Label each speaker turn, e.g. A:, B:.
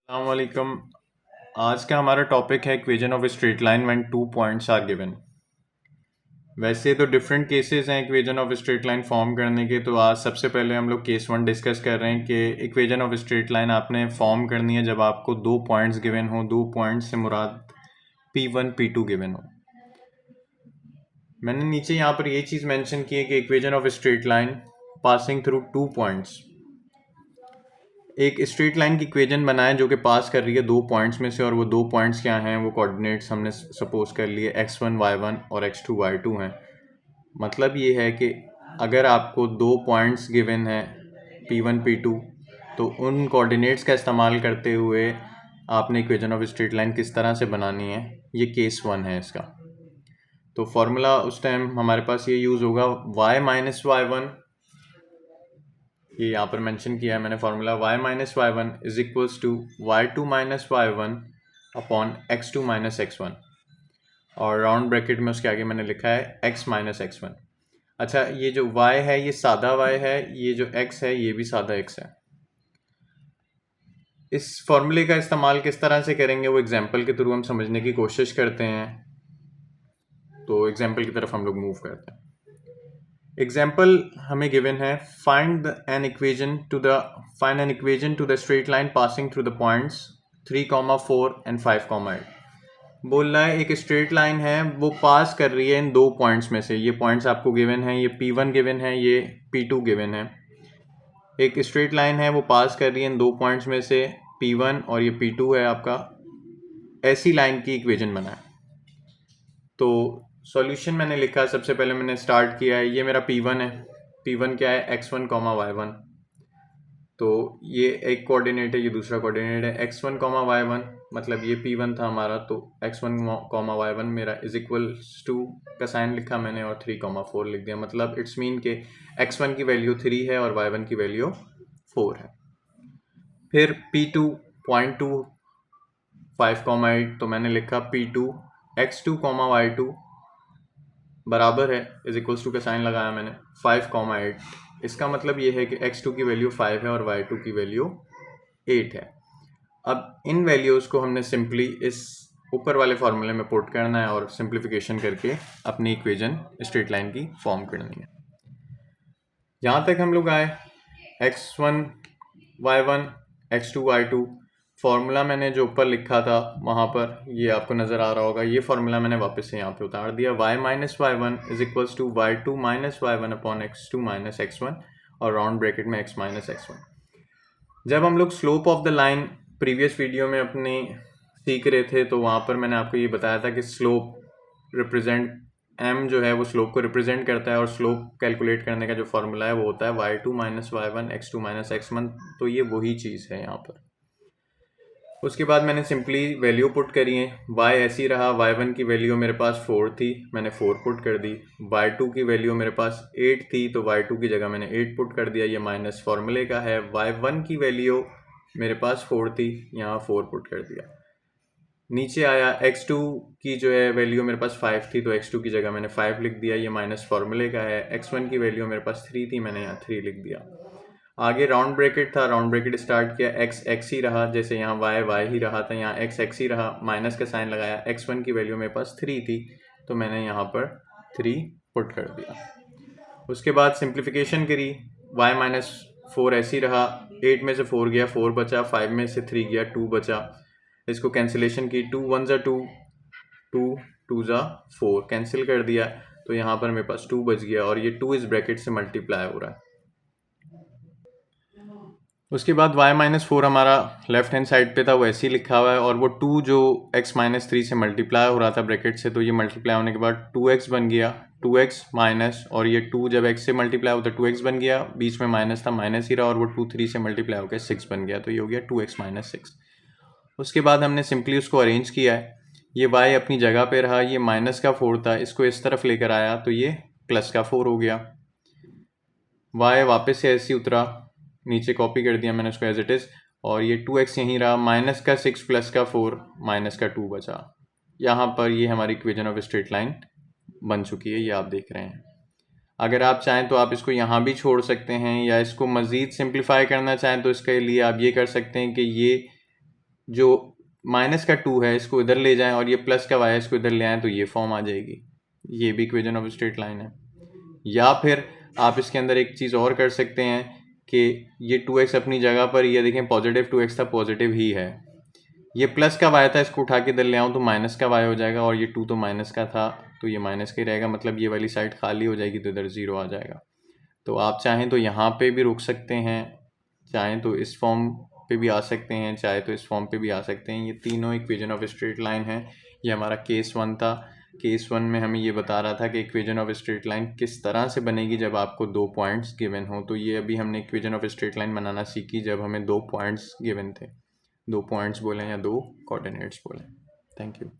A: अस्सलामुअलैकुम। आज का हमारा टॉपिक है equation of straight line when 2 points are given. वैसे तो डिफरेंट केसेस हैं equation of straight line form करने के, तो आज सबसे पहले हम लोग केस 1 डिस्कस कर रहे हैं कि इक्वेशन ऑफ स्ट्रेट लाइन आपने फॉर्म करनी है जब आपको 2 पॉइंट्स गिवन हो। 2 पॉइंट्स से मुराद P1 P2 गिवन हो। मैंने नीचे यहाँ पर ये चीज़ मेंशन की है कि equation of straight line passing through 2 points, एक स्ट्रेट लाइन की इक्वेशन बनाए जो कि पास कर रही है 2 पॉइंट्स में से, और वो 2 पॉइंट्स क्या हैं, वो कोऑर्डिनेट्स हमने सपोज कर लिए x1 y1 और x2 y2 हैं। मतलब ये है कि अगर आपको 2 पॉइंट्स गिवन है P1 P2, तो उन कोऑर्डिनेट्स का इस्तेमाल करते हुए आपने इक्वेशन ऑफ स्ट्रेट लाइन किस तरह से बनानी है, ये केस 1 है इसका। तो फॉर्मूला उस टाइम हमारे पास ये यूज़ होगा y माइनस y1, ये यहाँ पर मेंशन किया है मैंने formula y minus y1 is equals to y2 minus y1 upon x2 minus x1, और राउंड ब्रैकेट में उसके आगे मैंने लिखा है x माइनस x1। अच्छा, ये जो y है ये सादा y है, ये जो x है ये भी सादा x है। इस फॉर्मूले का इस्तेमाल किस तरह से करेंगे वो एग्जाम्पल के थ्रू हम समझने की कोशिश करते हैं। तो एग्जाम्पल की तरफ हम लोग मूव करते हैं। एग्जाम्पल हमें गिवन है find an equation two the straight line passing through the points 3, 4 and 5, 8। बोल रहा है एक स्ट्रेट लाइन है, वो पास कर रही है इन 2 पॉइंट्स में से। ये पॉइंट्स आपको गिवन है, ये P1 गिवन है, ये P2 गिवन है। एक स्ट्रेट लाइन है, वो पास कर रही है इन 2 पॉइंट्स में से, P1 और ये P2 है आपका। ऐसी लाइन की इक्वेशन बनाए। तो सॉल्यूशन मैंने लिखा, सबसे पहले मैंने स्टार्ट किया है, ये मेरा P1 है। P1 क्या है, x1 y1। तो ये एक कोऑर्डिनेट है, ये दूसरा कोऑर्डिनेट है x1 y1, मतलब ये P1 था हमारा। तो x1 y1 मेरा इज इक्वल्स टू का साइन लिखा मैंने और 3, 4 लिख दिया। मतलब इट्स मीन के x1 की वैल्यू 3 है और y1 की वैल्यू 4 है। फिर P2 0.2 5, 8, तो मैंने लिखा P2 x2 y2 बराबर है, इज इक्वल्स टू का साइन लगाया मैंने 5, 8। इसका मतलब ये है कि x2 की वैल्यू 5 है और y2 की वैल्यू 8 है। अब इन वैल्यूज़ को हमने सिंपली इस ऊपर वाले फार्मूले में पुट करना है और सिंप्लीफिकेशन करके अपनी इक्वेशन स्ट्रेट लाइन की फॉर्म करनी है। यहाँ तक हम लोग आए x1 y1 x2 y2। Formula मैंने जो ऊपर लिखा था वहाँ पर, ये आपको नज़र आ रहा होगा, ये फार्मूला मैंने वापस से यहाँ पे उतार दिया। y minus y1 is equals to y2 minus y1 upon x2 minus x1, और राउंड ब्रैकेट में x माइनस x1। जब हम लोग slope of the line previous video में अपनी सीख रहे थे, तो वहाँ पर मैंने आपको ये बताया था कि स्लोप रिप्रेजेंट m जो है वो स्लोप को रिप्रेजेंट करता है, और स्लोप कैलकुलेट करने का जो फार्मूला है वो होता है y2 minus y1 x2 minus x1। तो ये वही चीज़ है यहाँ पर। उसके बाद मैंने सिंपली वैल्यू पुट करी है। y ऐसी रहा, y1 की वैल्यू मेरे पास 4 थी, मैंने 4 पुट कर दी। y2 की वैल्यू मेरे पास 8 थी, तो y2 की जगह मैंने 8 पुट कर दिया। ये माइनस फार्मूले का है। y1 की वैल्यू मेरे पास 4 थी, यहाँ 4 पुट कर दिया। नीचे आया x2 की जो है वैल्यू मेरे पास 5 थी, तो x2 की जगह मैंने 5 लिख दिया। ये माइनस फार्मूले का है। x1 की वैल्यू मेरे पास 3 थी, मैंने यहाँ 3 लिख दिया। आगे राउंड ब्रैकेट था, राउंड ब्रैकेट स्टार्ट किया, x ही रहा, जैसे यहाँ y ही रहा था, यहाँ x ही रहा, माइनस का साइन लगाया। x1 की वैल्यू मेरे पास 3 थी, तो मैंने यहाँ पर 3 पुट कर दिया। उसके बाद सिंप्लीफिकेशन करी, y माइनस 4 ऐसी रहा, 8 में से 4 गया, 4 बचा, 5 में से 3 गया, 2 बचा। इसको कैंसिलेशन की, 2 1 ज़ा 2, 2 2 ज़ा 4, कैंसिल कर दिया, तो यहाँ पर मेरे पास 2 बच गया, और ये 2 इस ब्रैकेट से मल्टीप्लाई हो रहा है। उसके बाद y माइनस 4 हमारा लेफ्ट हैंड साइड पे था, वो ऐसे ही लिखा हुआ है, और वो 2 जो x माइनस 3 से मल्टीप्लाई हो रहा था ब्रैकेट से, तो ये मल्टीप्लाई होने के बाद 2x बन गया, 2x माइनस, और ये 2 जब x से मल्टीप्लाई होता 2x बन गया, बीच में माइनस था, माइनस ही रहा, और वो 2 3 से मल्टीप्लाई होकर 6 बन गया, तो ये हो गया 2x माइनस 6। उसके बाद हमने सिंपली उसको अरेंज किया है। ये y अपनी जगह पे रहा, ये माइनस का 4 था, इसको इस तरफ लेकर आया तो ये प्लस का 4 हो गया। y वापस से ऐसे ही उतरा, नीचे कॉपी कर दिया मैंने उसको एज इट इज़, और ये 2x यहीं रहा, माइनस का 6 प्लस का 4 माइनस का 2 बचा। यहाँ पर ये हमारी इक्वेशन ऑफ स्ट्रेट लाइन बन चुकी है, ये आप देख रहे हैं। अगर आप चाहें तो आप इसको यहाँ भी छोड़ सकते हैं, या इसको मज़ीद सिंप्लीफाई करना चाहें तो इसके लिए आप ये कर सकते हैं कि ये जो माइनस का 2 है इसको इधर ले जाएं और ये प्लस का y है इसको इधर ले आएं तो ये फॉर्म आ जाएगी। ये भी इक्वेशन ऑफ स्ट्रेट लाइन है। या फिर आप इसके अंदर एक चीज़ और कर सकते हैं कि ये 2x अपनी जगह पर, ये देखें पॉजिटिव 2x था, पॉजिटिव ही है। ये प्लस का y था, इसको उठा के इधर ले आऊँ तो माइनस का y हो जाएगा, और ये 2 तो माइनस का था तो ये माइनस का ही रहेगा, मतलब ये वाली साइड खाली हो जाएगी तो इधर 0 आ जाएगा। तो आप चाहें तो यहाँ पे भी रुक सकते हैं, चाहें तो इस फॉर्म पे भी आ सकते हैं, चाहे तो इस फॉर्म पे भी आ सकते हैं। ये तीनों इक्वेशन ऑफ स्ट्रेट लाइन है। ये हमारा केस 1 था। केस 1 में हमें ये बता रहा था कि इक्वेशन ऑफ स्ट्रेट लाइन किस तरह से बनेगी जब आपको 2 पॉइंट्स गिवन हो। तो ये अभी हमने इक्वेशन ऑफ स्ट्रेट लाइन बनाना सीखी जब हमें 2 पॉइंट्स गिवन थे। 2 पॉइंट्स बोलें या 2 कोऑर्डिनेट्स बोलें। Thank you.